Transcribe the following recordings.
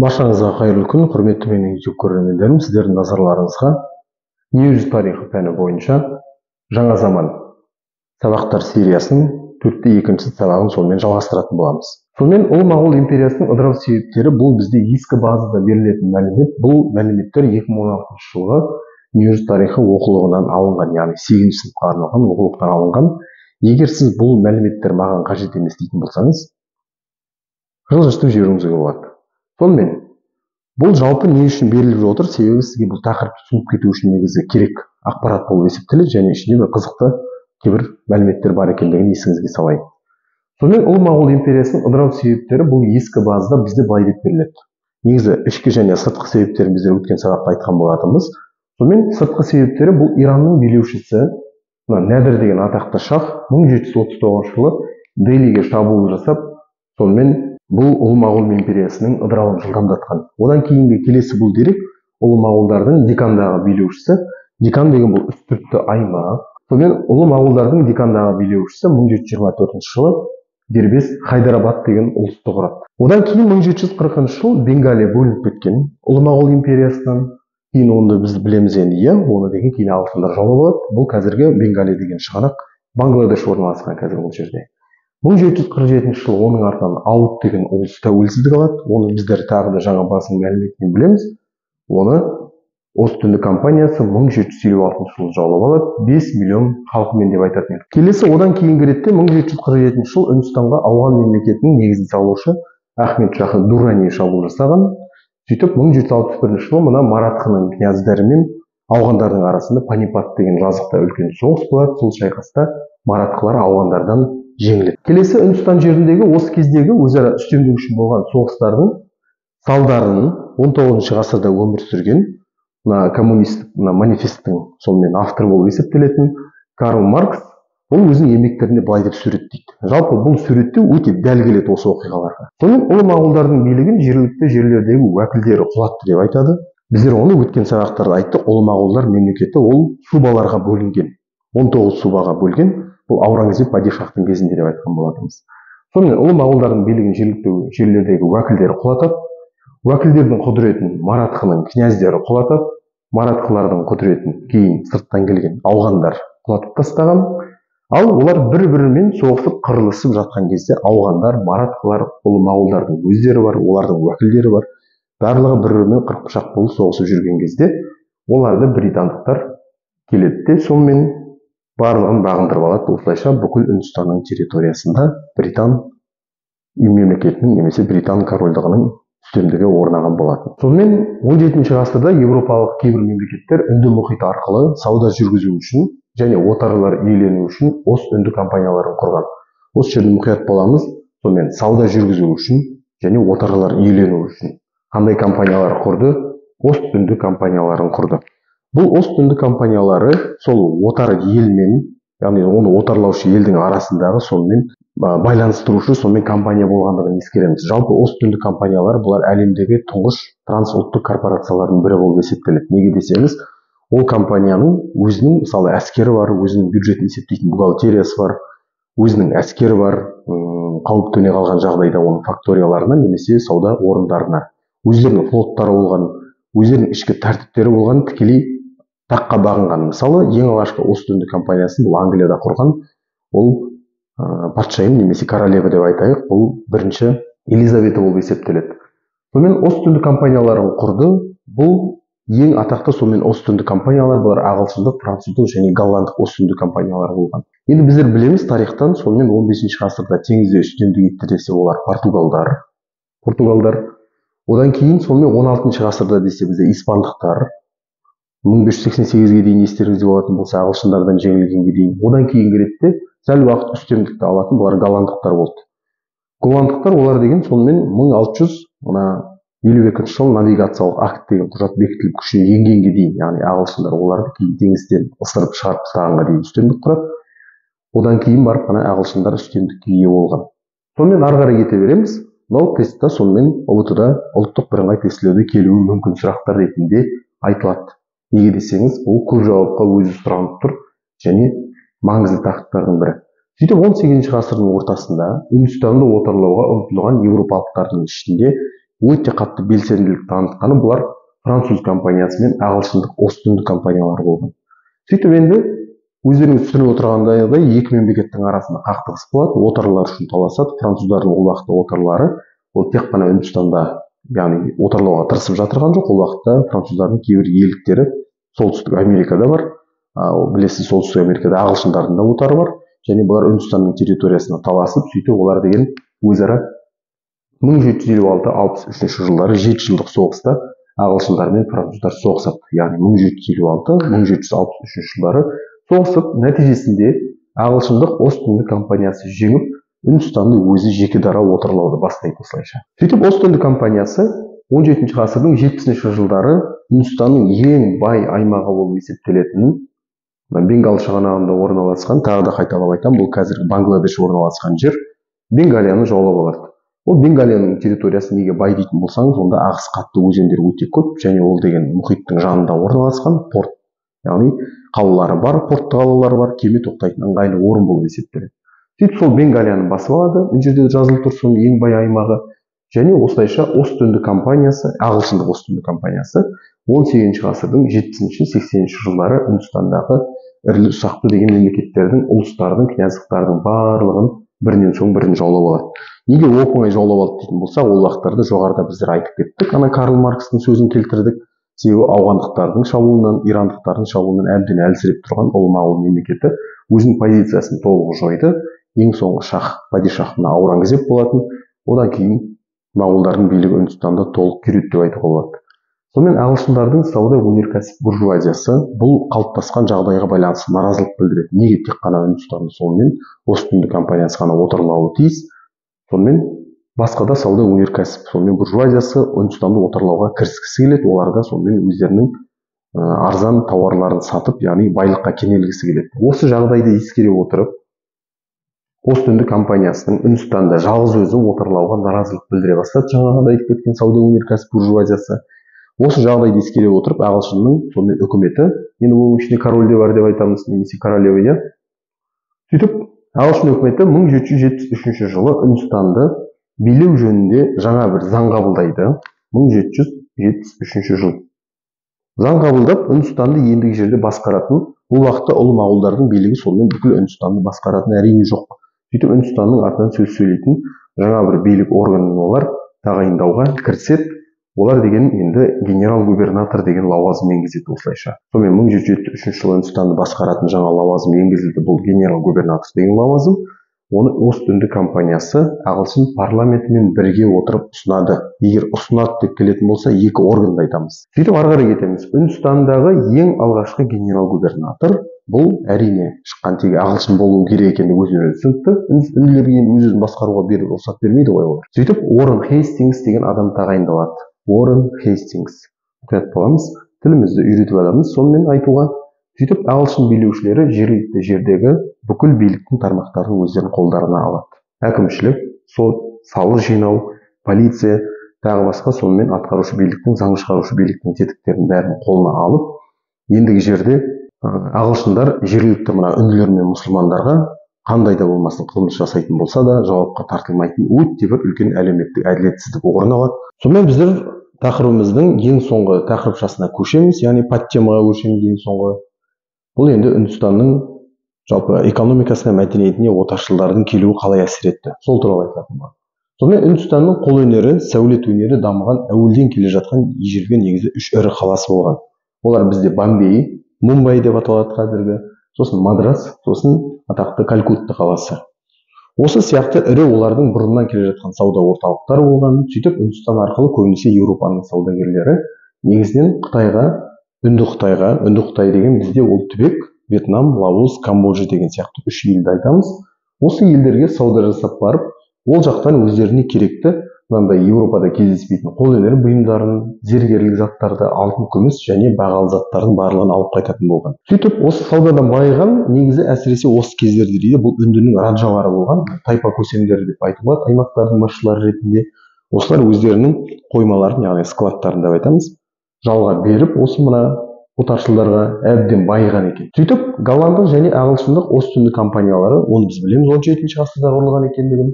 Баршаңызға қайырлы күн, құрметті менің YouTube көрермендерім. Сіздердің назарларыңызға негізгі тарихы пәні бойынша жаңа заман сабақтар сериясының 4-2 сабағын сонымен жалғастыратын боламыз. Сонымен ұлы моғол империясының ыдырау себептері бұл бізде ескі базада берілетін мәлімет. Бұл мәліметтер 2016 жылғы негізгі тарихы оқулығынан алынған, яғни 8-ші сыныпқа арналған оқулықтан алынған. Егер сіз бұл мәліметтер маған қажет емес дейтін болсаңыз, жылжытып жіберуіңізге болады. Сонымен, бұл жалпы не үшін беріліп отыр? Себебі сізге бұл тақырыпты түсініп кету үшін негізі керек ақпарат болып есептеледі, және ішінде бір қызықты кейбір мәліметтер бар екендігін есіңізге салайын. Сонымен, ұлы моғол империясының ыдырау себептері бұл ескі базада бізде былай деп беріледі. Негізі ішкі және сыртқы себептерін біздер өткен сабақта айтқан болатынбыз. Сонымен, сыртқы себептері бұл Иранның билеушісі Нәдір деген атақты шах 1739 жылы Делиге шабуыл жасап, сонымен бұл ұлы моғол империясының ыдырауын жылдамдатқан. Одан кейінгі келесі бұл дерек ұлы моғолдардың Декандағы билеушісі. Декан деген бұл үстіртті аймақ. Сонымен ұлы моғолдардың Декандағы билеушісі 1724 жылы дербес Хайдарабад деген ұлысты құрады. Одан кейін 1740 жыл Бенгалия бөлініп кеткен ұлы моғол империясынан. Кейін оны біз білеміз енді, оны деген кейін ағылшындар жаулап алады. Бұл қазіргі Бенгалия деген шығанақ Бангладеш орналасқан қазір бұл жерде. 1747 жылы оның артынан Ауд деген ұлыс тәуелсіздік алады. Оны біздер тағы да жаңа басылым мәліметінен білеміз. Оны Ост-Үнді компаниясы 1756 жылы жаулап алады. 5 миллион халқымен деп айтатын еді. Келесі одан кейінгі ретте 1747 жыл Үндістанға ауған мемлекетінің негізін салушы Ахмед Шахы Дурани шабуыл жасаған. Сөйтіп 1761 жылы мына Маратханың князьдары мен ауғандардың арасында Панипат деген жазықта үлкен соғыс болады. Сол шайқаста Маратхалар ауғандардан жеңіледі. Келесі Үндістан жеріндегі осы кездегі өзара үстемдік үшін болған соғыстардың салдарын 19 ғасырда өмір сүрген коммунистік манифесттің сонымен авторы болып есептелетін Карл Маркс бұл өзінің еңбектерінде былай деп суреттейді. Жалпы бұл суреттеу өте дәл келеді осы оқиғаларға. Сонымен ұлы моғолдардың билігін жергілікті жерлердегі уәкілдері құлатты деп айтады. Біздер оны өткен сабақтарда айттық. Ұлы моғолдар мемлекеті ол субаларға бөлінген. 19 субаға бөлген. Бұл Аурангзеб падишахтың кезінде деп айтқан болатынбыз. Сонымен ұлы моғолдардың билігін жергілікті жерлердегі уәкілдері құлатады. Уәкілдердің құдіретін Маратханың князьдері құлатады. Маратхалардың құдіретін кейін сырттан келген ауғандар құлатып тастаған. Ал олар бір-бірімен соғысып қырылысып жатқан кезде ауғандар, Маратхалар, ұлы моғолдардың өздері бар, олардың уәкілдері бар. Барлығы бір-бірімен қырық пышақ болып соғысып жүрген кезде оларды британдықтар келеді де сонымен барлығын бағындырып алады. Осылайша бүкіл Үндістанның территориясында Британ мемлекетінің немесе Британ корольдығының үстемдігі орнаған болатын. Сонымен 17-ші ғасырда еуропалық кейбір мемлекеттер Үнді мұхиты арқылы сауда жүргізу үшін және отарлар иелену үшін Ост-Үнді компанияларын құрған. Осы жерде мұқият боламыз. Сонымен сауда жүргізу үшін және отарлар иелену үшін қандай компаниялар құрды? Ост-Үнді компанияларын құрды. Бұл Ост-Үнді компаниялары сол отар елмен, яғни оны отарлаушы елдің арасындағы сонымен байланыстырушы сонымен компания болғандығын ескереміз. Жалпы Ост-Үнді компаниялары бұлар әлемдегі тұңғыш трансұлттық корпорациялардың бірі болып есептеледі. Неге десеңіз, ол компанияның өзінің мысалы әскері бар, өзінің бюджетін есептейтін бухгалтериясы бар, өзінің әскері бар, қауіп төне қалған жағдайда оның факторияларына немесе сауда орындарына, өздерінің флоттары болған, өздерінің ішкі тәртіптері болған, тікелей таққа бағынған. Мысалы, ең алғашқы Ост-Үнді компаниясын бұл Англияда құрған, ол патшайым немесе королева деп айтайық, бұл бірінші Елизавета болып есептеледі. Сонымен Ост-Үнді компанияларын құрды. Бұл ең атақты сонымен Ост-Үнді компаниялар бұлар ағылшындық, француздық және голландық Ост-Үнді компаниялары болған. Енді біздер білеміз тарихтан, сонымен 15-ші ғасырда теңізде үстемдік етті десе олар Португалдар. Одан кейін сонымен 16-ші ғасырда десе бізде испандықтар. 1588-ге дейін естеріңізде болатын болса ағылшындардан жеңілгенге дейін. Одан кейінгі ретте сәл уақыт үстемдікті алатын бұлар голландықтар болды. Голландықтар олар деген сонымен 1652 жыл навигациялық акт деген құжат бекітіліп күшіне енгенге дейін, яғни ағылшындар оларды кейін теңізден ысырып шығарып тастағанға дейін үстемдік құрады. Одан кейін барып ағылшындар үстемдікке ие болған. Сонымен ары қарай кете береміз. Мынау тестта сонымен ұбт-да ұлттық бірыңғай тестілеуде келуі мүмкін сұрақтар ретінде айтылады. Неге десеңіз, бұл көп жауапқа өзі сұранып тұр және маңызды тақырыптардың бірі. Сөйтіп 18-ші ғасырдың ортасында Үндістанды отарлауға ұмтылған еуропалықтардың ішінде өте қатты белсенділік танытқаны бұлар француз компаниясы мен ағылшындық ост-үнді компаниялары болған. Сөйтіп енді өздеріңіз түсініп отырғандай екі мемлекеттің арасында қақтығыс болады, отарлар үшін таласады. Француздардың ол уақытта отарлары ол тек қана Үндістанда, яғни отарлауға тырысып жатырған жоқ. Ол уақытта француздардың кейбір иеліктері солтүстік Америкада бар. Білесіз, солтүстік Америкада ағылшындардың да отары бар. Және бұлар Үндістанның территориясына таласып, сөйтіп олар деген өзара 1756-63 жылдары 7 жылдық соғыста ағылшындар мен француздар соғысады. Яғни 1756-1763 жылдары соғысып, нәтижесінде ағылшындық Ост-Үнді компаниясы жеңіп, Үндістанды өзі жеке дара отарлауды бастайды осылайша. Сөйтіп Ост-Үнді компаниясы 17 ғасырдың 70 жылдары Үндістанның ең бай аймағы болып есептелетінін, Бенгал шығанағында орналасқан, тағы да қайталап айтамын, бұл қазіргі Бангладеш орналасқан жер, Бенгалияны жаулап алады. Ол Бенгалияның территориясы неге бай дейтін болсаңыз, онда ағыс қатты өзендер өте көп, және ол деген мұхиттың жанында орналасқан порт. Яғни қалалары бар, портты қалалары бар, кеме тоқтайтын ыңғайлы орын болып есептеледі. Сөйтіп сол Бенгалияны басып алады, мына жерде жазылып тұр соның ең бай аймағы. Және осылайша Ост-Үнді компаниясы, ағылшындық Ост-Үнді компаниясы 18 ғасырдың 70-80 жылдары Үндістандағы ірілі ұсақты деген мемлекеттердің, ұлыстардың, князьдықтардың барлығын бірінен соң бірін жаулап алады. Неге оп-оңай жаулап алды дейтін болсақ, ол уақыттарда жоғарыда біздер айтып кеттік. Ана Карл Маркстың сөзін келтірдік. Себебі ауғандықтардың шабуылынан, ирандықтардың шабуылынан әбден әлсіреп тұрған ұлы моғол мемлекеті өзінің позициясын толық жойды. Ең соңғы шах, падишах мына Аурангзеб болатын. Одан кейін моғолдардың билігі Үндістанда толық күйреді деп айтуға болады. Сонымен ағылшындардың сауда өнеркәсіп буржуазиясы бұл қалыптасқан жағдайға байланысты наразылық білдіреді. Неге тек қана Үндістанды сонымен Ост-Үнді компаниясы ғана отарлауы тиіс? Сонымен басқа да сауда өнеркәсіп, сонымен буржуазиясы Үндістанды отарлауға кіріскісі келеді. Олар да сонымен өздерінің арзан тауарларын сатып, яғни байлыққа кенелгісі келеді. Осы жағдайды ескере отырып, Ост-Үнді компаниясының Үндістанда жалғыз өзі отарлауға наразылық білдіре бастады. Жаңағыда айтып кеткен сауда өнеркәсіп буржуазиясы. Осы жағдайды ескере отырып, ағылшынның сонымен үкіметі, енді оның ішінде король де бар деп айтамыз, немесе королева, иә. Сөйтіп, ағылшын үкіметі 1773 жылы Үндістанды билеу жөнінде жаңа бір заң қабылдайды. 1773 жыл. Заң қабылдап, Үндістанды ендігі жерде басқаратын, бұл уақытта ұлы моғолдардың билігі сонымен бүкіл Үндістанды басқаратын әрине жоқ. Сөйтіп Үндістанның артынан сөз сөйлейтін жаңа бір билік органын олар тағайындауға кіріседі. Олар деген енді генерал-губернатор деген лауазым енгізеді осылайша. Сонымен 1773 жылы Үндістанды басқаратын жаңа лауазым енгізілді. Бұл генерал-губернатор деген лауазым. Оны Ост-Үнді компаниясы ағылшын парламентімен бірге отырып ұсынады. Егер ұсынады деп келетін болса, екі органды айтамыз. Сөйтіп ары қарай кетеміз. Үндістандағы ең алғашқы генерал-губернатор бұл әрине шыққан тегі ағылшын болуы керек екенін өзінен түсінікті. Үнділерге енді өз-өзін басқаруға рұқсат бермейді ғой олар. Сөйтіп Уоррен Хейстингс деген адам тағайындалады. Уоррен Хейстингс. Оқият боламыз, тілімізді үйретіп аламыз, сонымен айтуға. Сөйтіп ағылшын билеушілері жергілікті жердегі бүкіл биліктің тармақтарын өздерінің қолдарына алады. Әкімшілік, сот, салық жинау, полиция, тағы басқа, сонымен атқарушы биліктің, заң шығарушы биліктің тетіктерін бәрін қолына алып, ендігі жерде ағылшындар жергілікті мына үнділер мен мұсылмандарға қандай да болмасын қылмыс жасайтын болса да жауапқа тартылмайтын өте бір үлкен әлеуметтік әділетсіздік орын алады. Сонымен біздер тақырыбымыздың ең соңғы тақырыпшасына көшеміз, яғни подтемаға көшеміз ең соңғы. Бұл енді Үндістанның жалпы экономикасына, мәдениетіне отаршылдардың келуі қалай әсер етті, сол туралы айтатын болады. Сонымен Үндістанның қолөнері, сәулет өнері дамыған әуелден келе жатқан ежелгі негізі үш ірі қаласы болған. Олар бізде Бомбей, Мумбай деп аталады қазіргі, сосын Мадрас, сосын атақты Калькутта қаласы. Осы сияқты ірі олардың бұрыннан келе жатқан сауда орталықтары болған. Сөйтіп Үндістан арқылы көбінесе Еуропаның саудагерлері негізінен Қытайға, Үнді Қытай деген бізде ол түбек, Вьетнам, Лаос, Камбоджа деген сияқты үш елді айтамыз. Осы елдерге сауда жасап барып, ол жақтан өздеріне керекті, мынандай Еуропада кездеспейтін қолөнер бұйымдарын, зергерлік заттарды, алтын, күміс және бағалы заттардың барлығын алып қайтатын болған. Сөйтіп, осы саудадан байыған негізі әсіресе осы кездерде дейді, бұл үндінің раджалары болған, тайпа көсемдері деп айтуға болады, аймақтардың басшылары ретінде. Осылар өздерінің қоймаларын, яғни складтарын деп айтамыз, жалға беріп, осы мына отаршылдарға әбден байыған екен. Сөйтіп, голландық және ағылшындық Ост-Үнді компаниялары, оны біз білеміз 17 ғасырда құрылған екендігін,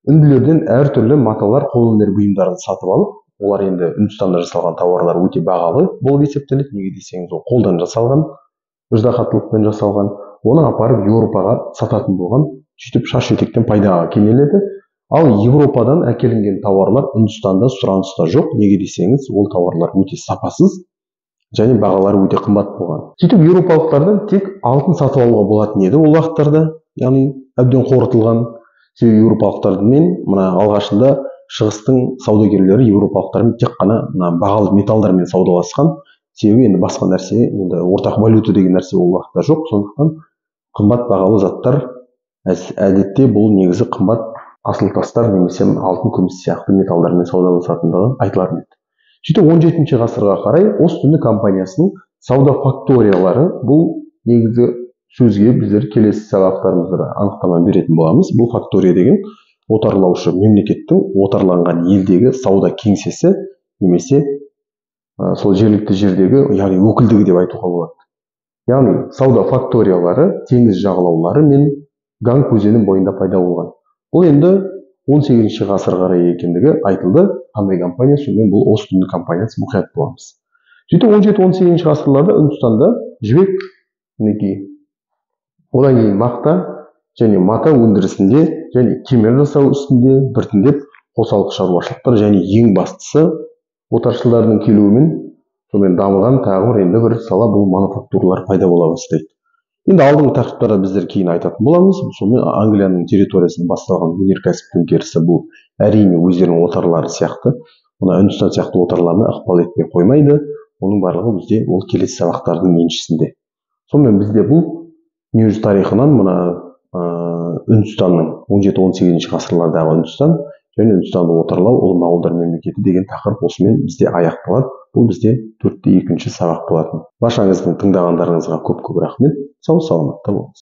үнділерден әртүрлі маталар, қолөнер бұйымдарын сатып алып, олар енді Үндістанда жасалған тауарлар өте бағалы болып есептеледі. Неге десеңіз, ол қолдан жасалған, ыждахаттылықпен жасалған. Оны апарып Еуропаға сататын болған, сөйтіп шаш етектен пайдаға кенеледі. Ал Еуропадан әкелінген тауарлар Үндістанда сұраныста жоқ. Неге десеңіз, ол тауарлар өте сапасыз және бағалары өте қымбат болған. Сөйтіп еуропалықтардан тек алтын сатып алуға болатын еді ол уақыттарда, яғни әбден қорытылған. Себебі еуропалықтармен мына алғашында шығыстың саудагерлері еуропалықтармен тек қана бағалы металдармен саудаласқан. Себебі енді басқа нәрсе, енді ортақ валюта деген нәрсе ол уақытта жоқ. Сондықтан қымбат бағалы заттар әдетте бұл негізі қымбат асыл тастар немесе алтын, күміс сияқты металдармен саудаласатындығы айтылатын еді. Сөйтіп 17-ші ғасырға қарай Ост-Үнді компаниясының сауда факториялары, бұл негізі сөзге біздер келесі сабақтарымызда анықтама беретін боламыз. Бұл фактория деген отарлаушы мемлекеттің отарланған елдегі сауда кеңсесі немесе сол жергілікті жердегі, яғни өкілдігі деп айтуға болады. Яғни сауда факториялары теңіз жағалаулары мен Ганг өзені бойында пайда болған. Бұл енді 18-ші ғасырға қарай екендігі айтылды. Қандай компания? Сонымен бұл Ост-Үнді компаниясы мұқият боламыз. Сөйтіп 17-18-ші ғасырларда Үндістанда жібек, одан кейін мақта және мата өндірісінде және кемер жасау үстінде біртіндеп қосалқы шаруашылықтар және ең бастысы отаршылдардың келуімен сонымен дамыған тағы бір енді бір сала бұл мануфактуралар пайда бола бастайды. Енді алдыңғы тақырыптарда біздер кейін айтатын боламыз. Сонымен Англияның территориясында басталған өнеркәсіп төңкерісі бұл әрине өздерінің отарлары сияқты, мына Үндістан сияқты отарларына ықпал етпей қоймайды. Оның барлығы бізде ол келесі сабақтардың еншісінде. Сонымен бізде бұл дүниежүзі тарихынан мына Үндістанның 17-18 ғасырлардағы Үндістан және Үндістанды отарлау, ұлы моғолдар мемлекеті деген тақырып осымен бізде аяқталады. Бұл бізде 4-те 2-ші сабақ болатын. Баршаңыздың тыңдағандарыңызға көп рахмет. Сау саламатта болыңыз.